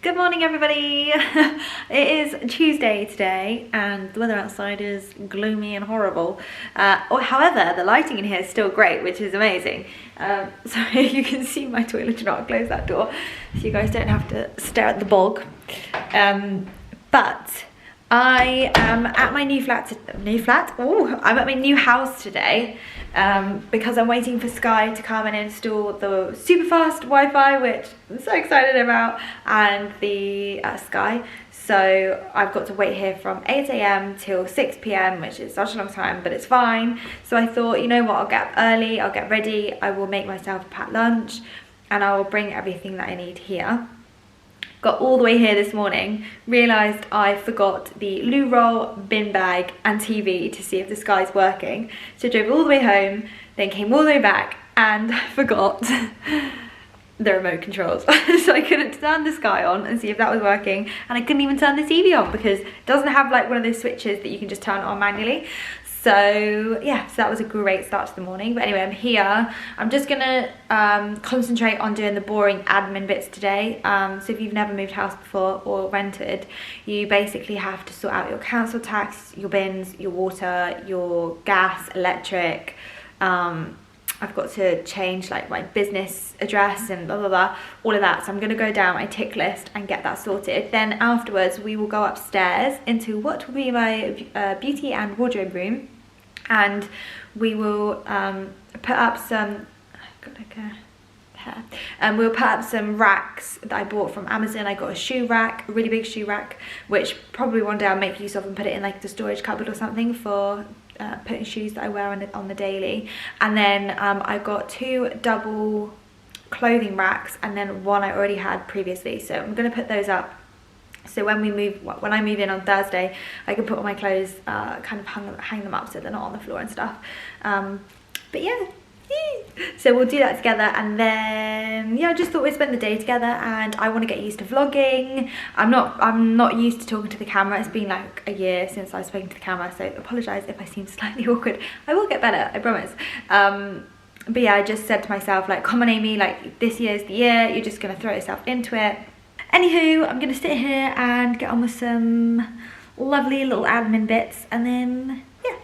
Good morning, everybody. It is Tuesday today and the weather outside is gloomy and horrible. However, the lighting in here is still great, which is amazing. Sorry, you can see my toilet. Do not close that door so you guys don't have to stare at the bog. But I am at my new flat. I'm at my new house today because I'm waiting for Sky to come and install the super fast Wi-Fi, which I'm so excited about, and the Sky. So I've got to wait here from 8 AM till 6 PM, which is such a long time, but it's fine. So I thought, you know what, I'll get up early, I'll get ready, I will make myself a packed lunch, and I will bring everything that I need here. Got all the way here this morning, realised I forgot the loo roll, bin bag and TV to see if the Sky's working. So I drove all the way home, then came all the way back and forgot the remote controls. So I couldn't turn the Sky on and see if that was working, and I couldn't even turn the TV on because it doesn't have like one of those switches that you can just turn on manually. So yeah, so that was a great start to the morning. But anyway, I'm here. I'm just gonna concentrate on doing the boring admin bits today. So if you've never moved house before or rented, you basically have to sort out your council tax, your bins, your water, your gas, electric. I've got to change like my business address and blah blah blah, all of that. So I'm gonna go down my tick list and get that sorted. Then afterwards we will go upstairs into what will be my beauty and wardrobe room, and we will put up some, I've got like a hair, and we'll put up some racks that I bought from Amazon. I got a shoe rack, a really big shoe rack, which probably one day I'll make use of and put it in like the storage cupboard or something for putting shoes that I wear on the daily. And then I got 2 double clothing racks and then one I already had previously, so I'm going to put those up so when I move in on Thursday, I can put all my clothes kind of hang them up so they're not on the floor and stuff. But yeah, so we'll do that together, and then yeah, I just thought we'd spend the day together, and I want to get used to vlogging. I'm not used to talking to the camera. It's been like a year since I've spoken to the camera, so apologise if I seem slightly awkward. I will get better, I promise. But yeah, I just said to myself, like, come on Amy, like this year's the year, you're just gonna throw yourself into it. Anywho, I'm gonna sit here and get on with some lovely little admin bits, and then yeah.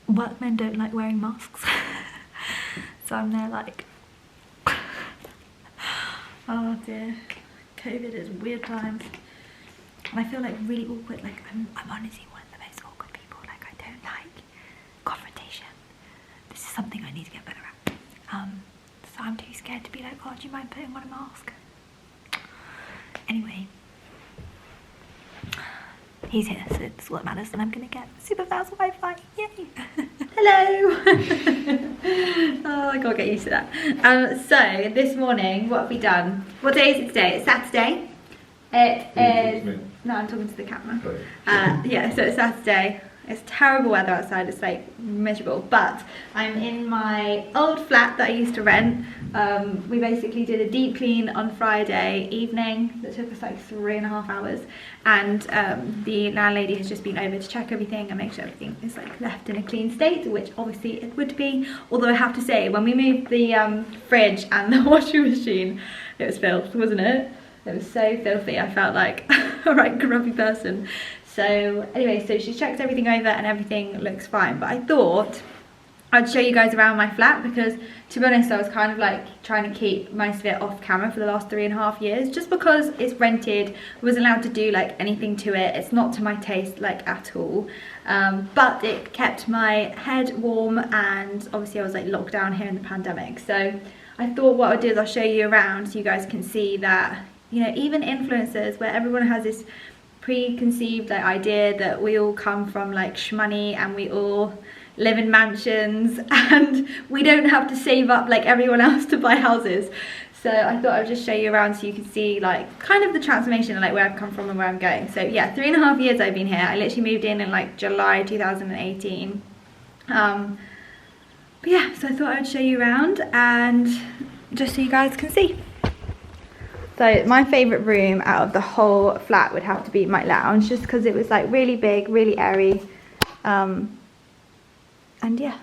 Workmen don't like wearing masks. So I'm there like, oh dear, COVID is weird times. And I feel like really awkward, like I'm honestly one of the most awkward people. Like I don't like confrontation. This is something I need to get better at. So I'm too scared to be like, oh, do you mind putting on a mask? Anyway, he's here, so it's what matters, and I'm gonna get super fast Wi-Fi. Yay! Hello! Oh, I gotta get used to that. So this morning, what have we done? What day is it today? It's Saturday. It is. No, I'm talking to the camera. Yeah, so it's Saturday. It's terrible weather outside, it's like miserable, but I'm in my old flat that I used to rent. We basically did a deep clean on Friday evening that took us like 3.5 hours, and the landlady has just been over to check everything and make sure everything is like left in a clean state, which obviously it would be. Although I have to say, when we moved the fridge and the washing machine, it was filth, wasn't it? It was so filthy. I felt like a right grubby person. So anyway, so she checked everything over and everything looks fine. But I thought I'd show you guys around my flat because, to be honest, I was kind of like trying to keep most of it off camera for the last 3.5 years, just because it's rented. I wasn't allowed to do like anything to it. It's not to my taste like at all. But it kept my head warm, and obviously I was like locked down here in the pandemic. So I thought what I'd do is I'll show you around so you guys can see that, you know, even influencers, where everyone has this preconceived like idea that we all come from like shmoney and we all live in mansions, and we don't have to save up like everyone else to buy houses. So I thought I would just show you around so you can see like kind of the transformation and like where I've come from and where I'm going. So yeah, 3.5 years I've been here. I literally moved in like July 2018. But yeah, so I thought I would show you around and just so you guys can see. So my favourite room out of the whole flat would have to be my lounge, just because it was like really big, really airy. And yeah.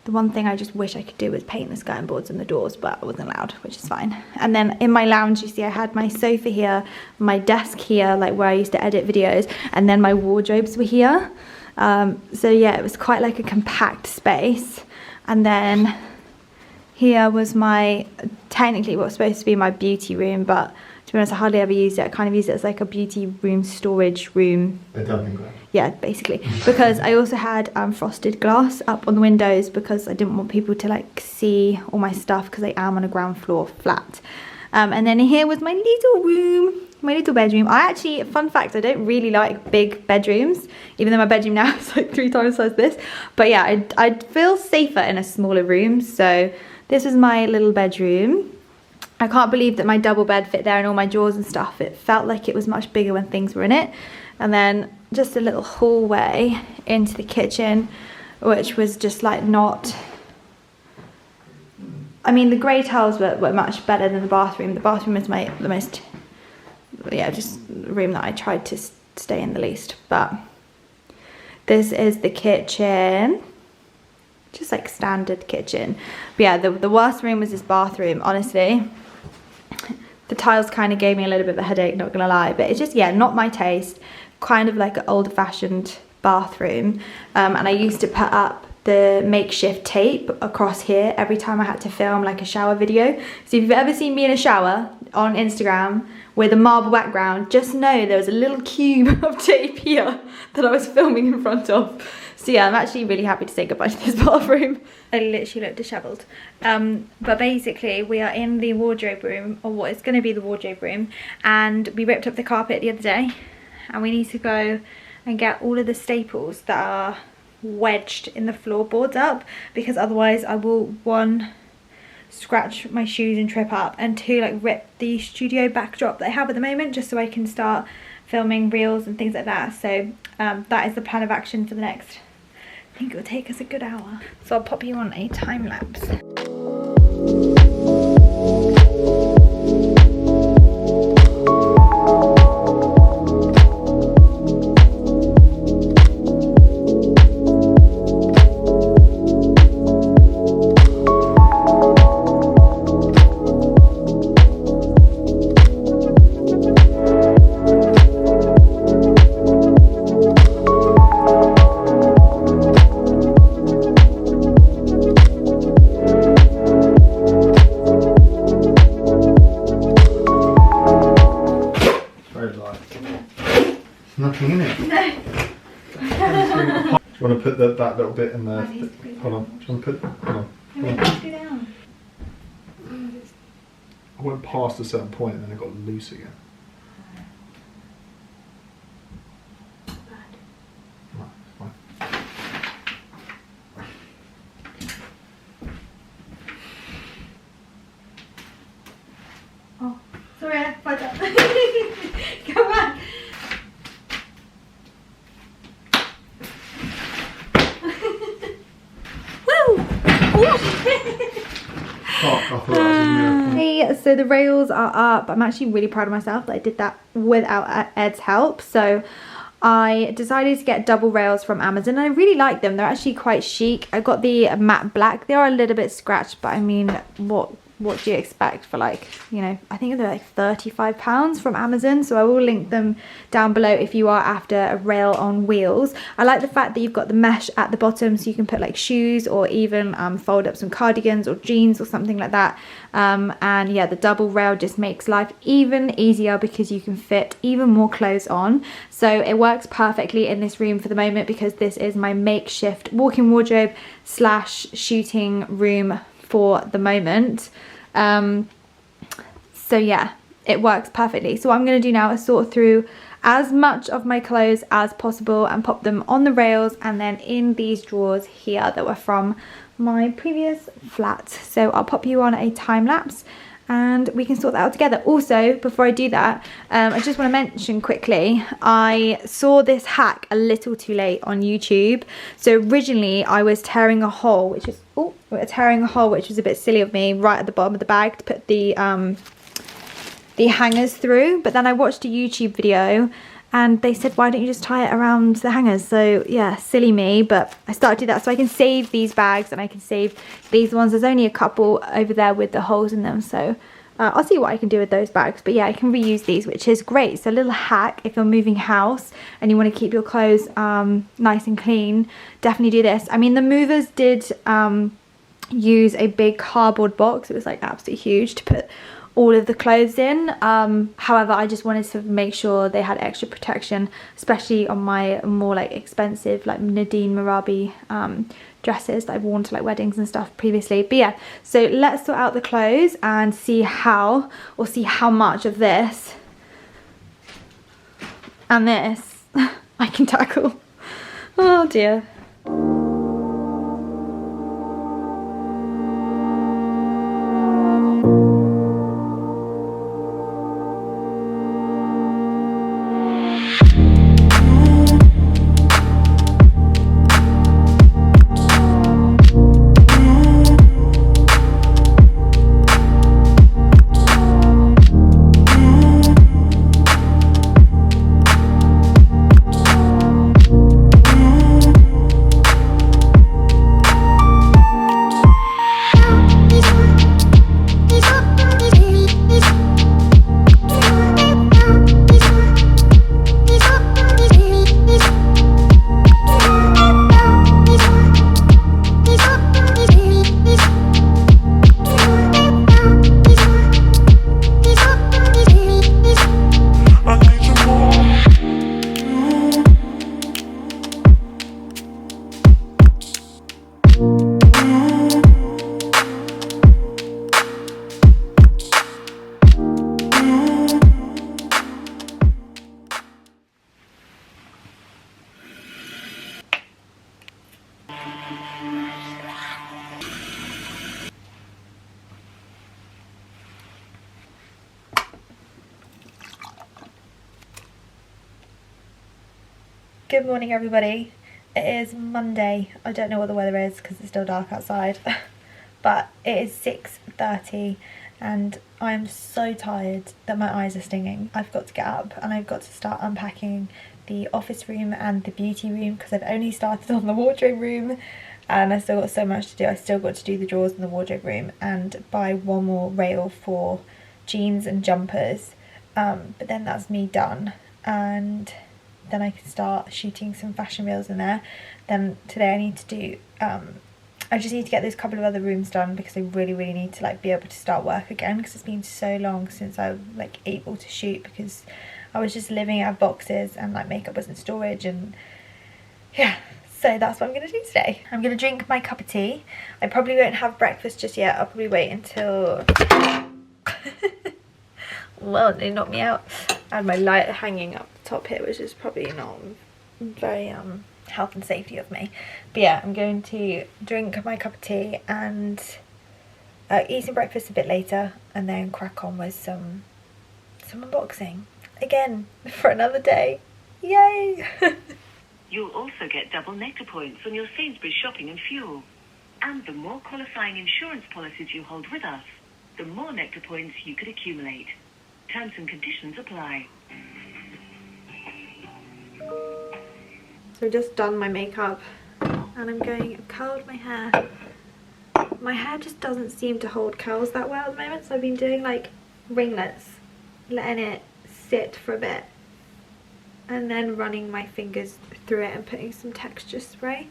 The one thing I just wish I could do was paint the skirting boards and the doors, but I wasn't allowed, which is fine. And then in my lounge, you see I had my sofa here, my desk here, like where I used to edit videos, and then my wardrobes were here. So yeah, it was quite like a compact space. And then here was my, technically what was supposed to be my beauty room, but to be honest, I hardly ever used it. I kind of used it as like a beauty room, storage room. A dumping ground. Yeah, basically. Because I also had frosted glass up on the windows because I didn't want people to like see all my stuff because I am on a ground floor flat. And then here was my little room, my little bedroom. I actually, fun fact, I don't really like big bedrooms, even though my bedroom now is like 3 times the size of this. But yeah, I'd feel safer in a smaller room. So this was my little bedroom. I can't believe that my double bed fit there and all my drawers and stuff. It felt like it was much bigger when things were in it. And then just a little hallway into the kitchen, which was just like not... I mean, the grey tiles were much better than the bathroom. The bathroom is the most... yeah, just the room that I tried to stay in the least. But this is the kitchen. Just like standard kitchen. But yeah, the worst room was this bathroom, honestly. The tiles kind of gave me a little bit of a headache, not gonna lie, but it's just, yeah, not my taste. Kind of like an old-fashioned bathroom. And I used to put up the makeshift tape across here every time I had to film like a shower video. So if you've ever seen me in a shower on Instagram with a marble background, just know there was a little cube of tape here that I was filming in front of. So yeah, I'm actually really happy to say goodbye to this bathroom. I literally look dishevelled. But basically we are in the wardrobe room, or what is going to be the wardrobe room, and we ripped up the carpet the other day and we need to go and get all of the staples that are wedged in the floorboards up, because otherwise I will, 1, scratch my shoes and trip up, and 2, like rip the studio backdrop that I have at the moment just so I can start filming reels and things like that. So that is the plan of action for the next, I think it will take us a good hour. So I'll pop you on a time lapse. Nothing in it. No. Do you want to put that little bit in there? Hold on. Do you want to put? Hold on. Go down. I went past a certain point and then it got loose again. Right, fine. Oh, sorry, I fucked up. Come back. Hey, so the rails are up. I'm actually really proud of myself that I did that without Ed's help. So I decided to get double rails from Amazon, and I really like them. They're actually quite chic. I got the matte black. They are a little bit scratched, but I mean, what do you expect for, like, you know, I think they're like £35 from Amazon. So I will link them down below if you are after a rail on wheels. I like the fact that you've got the mesh at the bottom, so you can put like shoes or even fold up some cardigans or jeans or something like that. And yeah, the double rail just makes life even easier because you can fit even more clothes on. So it works perfectly in this room for the moment because this is my makeshift walk-in wardrobe / shooting room for the moment. So yeah, it works perfectly. So what I'm going to do now is sort through as much of my clothes as possible and pop them on the rails and then in these drawers here that were from my previous flat. So I'll pop you on a time lapse and we can sort that out together. Also, before I do that, I just want to mention quickly, I saw this hack a little too late on YouTube. So originally I was tearing a hole, which is which was a bit silly of me, right at the bottom of the bag to put the hangers through. But then I watched a YouTube video and they said, why don't you just tie it around the hangers? So yeah, silly me, but I started to do that so I can save these bags and I can save these ones. There's only a couple over there with the holes in them, so I'll see what I can do with those bags. But yeah, I can reuse these, which is great. So a little hack if you're moving house and you want to keep your clothes nice and clean, definitely do this. I mean, the movers did use a big cardboard box. It was like absolutely huge to put all of the clothes in. However, I just wanted to make sure they had extra protection, especially on my more like expensive like Nadine Marabi dresses that I've worn to like weddings and stuff previously. But yeah, so let's sort out the clothes and see how much of this and this I can tackle. Oh dear. Good morning everybody. It is Monday. I don't know what the weather is because it's still dark outside but it is 6:30 and I'm so tired that my eyes are stinging. I've got to get up and I've got to start unpacking the office room and the beauty room because I've only started on the wardrobe room and I still got so much to do. I still got to do the drawers in the wardrobe room and buy one more rail for jeans and jumpers, but then that's me done and then I can start shooting some fashion reels in there. Then today I need to do, I just need to get those couple of other rooms done because I really need to like be able to start work again because it's been so long since I was like able to shoot because I was just living out of boxes and like makeup was in storage and yeah. So that's what I'm going to do today. I'm going to drink my cup of tea. I probably won't have breakfast just yet. I'll probably wait until... well, they knocked me out. I had my light hanging up the top here, which is probably not very health and safety of me. But yeah, I'm going to drink my cup of tea and eat some breakfast a bit later and then crack on with some unboxing. Again, for another day. Yay! You'll also get double Nectar points on your Sainsbury's shopping and fuel. And the more qualifying insurance policies you hold with us, the more Nectar points you could accumulate. Terms and conditions apply. So I've just done my makeup and I've curled my hair. My hair just doesn't seem to hold curls that well at the moment, so I've been doing like ringlets, letting it sit for a bit and then running my fingers through it and putting some texture spray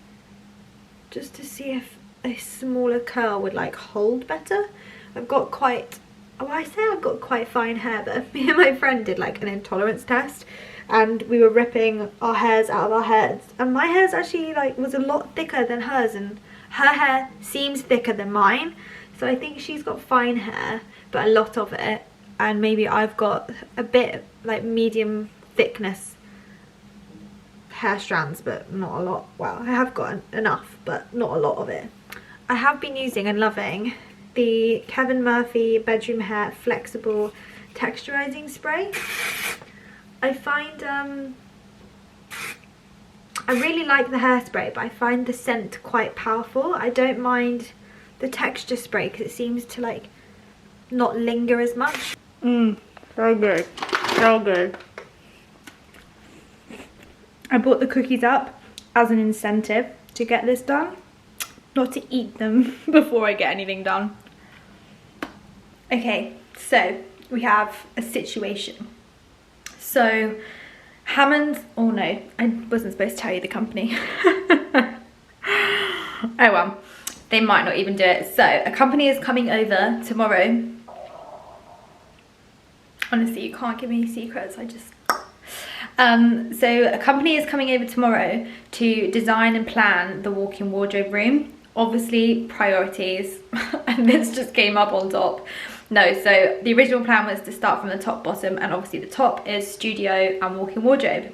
just to see if a smaller curl would like hold better. I've got quite, well, I say I've got quite fine hair, but me and my friend did like an intolerance test and we were ripping our hairs out of our heads and my hair's actually like was a lot thicker than hers and her hair seems thicker than mine, so I think she's got fine hair but a lot of it, and maybe I've got a bit like medium thickness hair strands, but not a lot. Well, I have got enough, but not a lot of it. I have been using and loving the Kevin Murphy Bedroom Hair Flexible Texturizing Spray. I find I really like the hairspray, but I find the scent quite powerful. I don't mind the texture spray because it seems to like not linger as much. So good, so good. I bought the cookies up as an incentive to get this done, not to eat them before I get anything done. Okay, so we have a situation. So Hammond's, oh no, I wasn't supposed to tell you the company. Oh well, they might not even do it. So a company is coming over tomorrow. Honestly, you can't give me secrets, I just... So a company is coming over tomorrow to design and plan the walk-in wardrobe room. Obviously priorities, and this just came up on top. No, so the original plan was to start from the top bottom, and obviously the top is studio and walk-in wardrobe.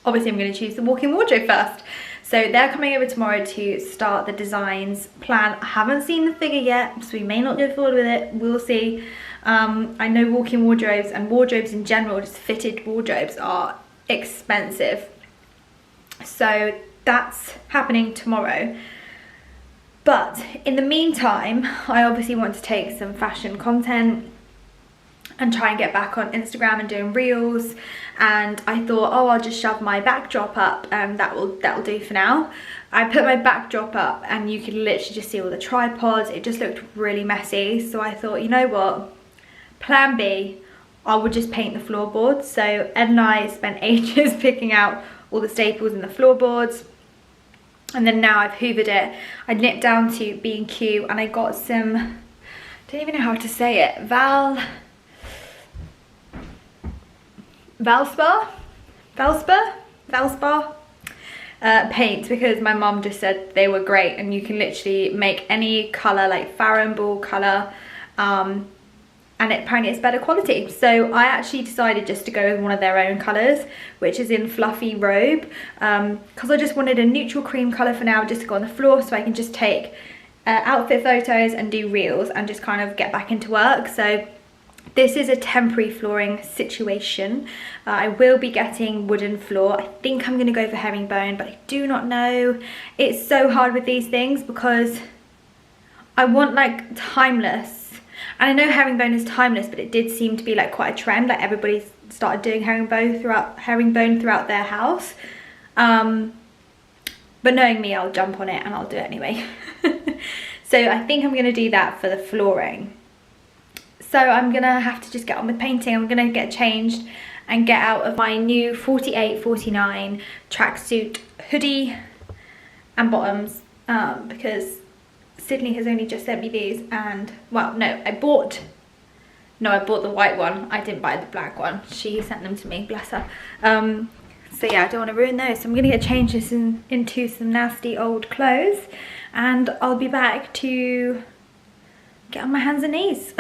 Obviously I'm going to choose the walk-in wardrobe first. So they're coming over tomorrow to start the designs plan. I haven't seen the figure yet, so we may not go forward with it, we'll see. I know walk-in wardrobes and wardrobes in general, just fitted wardrobes, are expensive. So that's happening tomorrow. But in the meantime, I obviously want to take some fashion content and try and get back on Instagram and doing reels. And I thought, oh, I'll just shove my backdrop up and that'll do for now. I put my backdrop up and you could literally just see all the tripods. It just looked really messy. So I thought, you know what? Plan B, I would just paint the floorboards. So Ed and I spent ages picking out all the staples in the floorboards. And then now I've hoovered it. I nipped down to B&Q and I got some, I don't even know how to say it, Valspar paint, because my mum just said they were great and you can literally make any colour, like Farrow & Ball colour, and apparently it's better quality. So I actually decided just to go with one of their own colours, which is in Fluffy Robe, because I just wanted a neutral cream colour for now, just to go on the floor so I can just take outfit photos and do reels and just kind of get back into work. So this is a temporary flooring situation. I will be getting wooden floor. I think I'm going to go for herringbone, but I do not know. It's so hard with these things because I want like timeless. And I know herringbone is timeless, but it did seem to be like quite a trend. Like everybody started doing herringbone throughout their house. But knowing me, I'll jump on it and I'll do it anyway. So I think I'm going to do that for the flooring. So I'm going to have to just get on with painting. I'm going to get changed and get out of my new 48-49 tracksuit hoodie and bottoms, because Sydney has only just sent me these, and well, no, I bought the white one. I didn't buy the black one. She sent them to me, bless her. So yeah, I don't want to ruin those. So I'm gonna get changed into some nasty old clothes, and I'll be back to get on my hands and knees.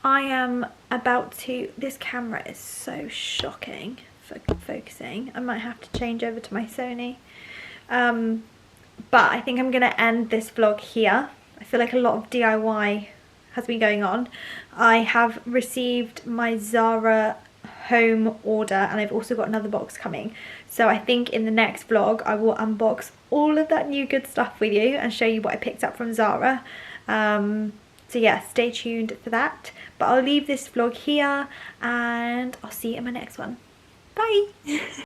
I am about to, this camera is so shocking for focusing. I might have to change over to my Sony. But I think I'm gonna end this vlog here. I feel like a lot of DIY has been going on. I have received my Zara home order, and I've also got another box coming. So I think in the next vlog I will unbox all of that new good stuff with you and show you what I picked up from Zara. So yeah, stay tuned for that. But I'll leave this vlog here and I'll see you in my next one. Bye!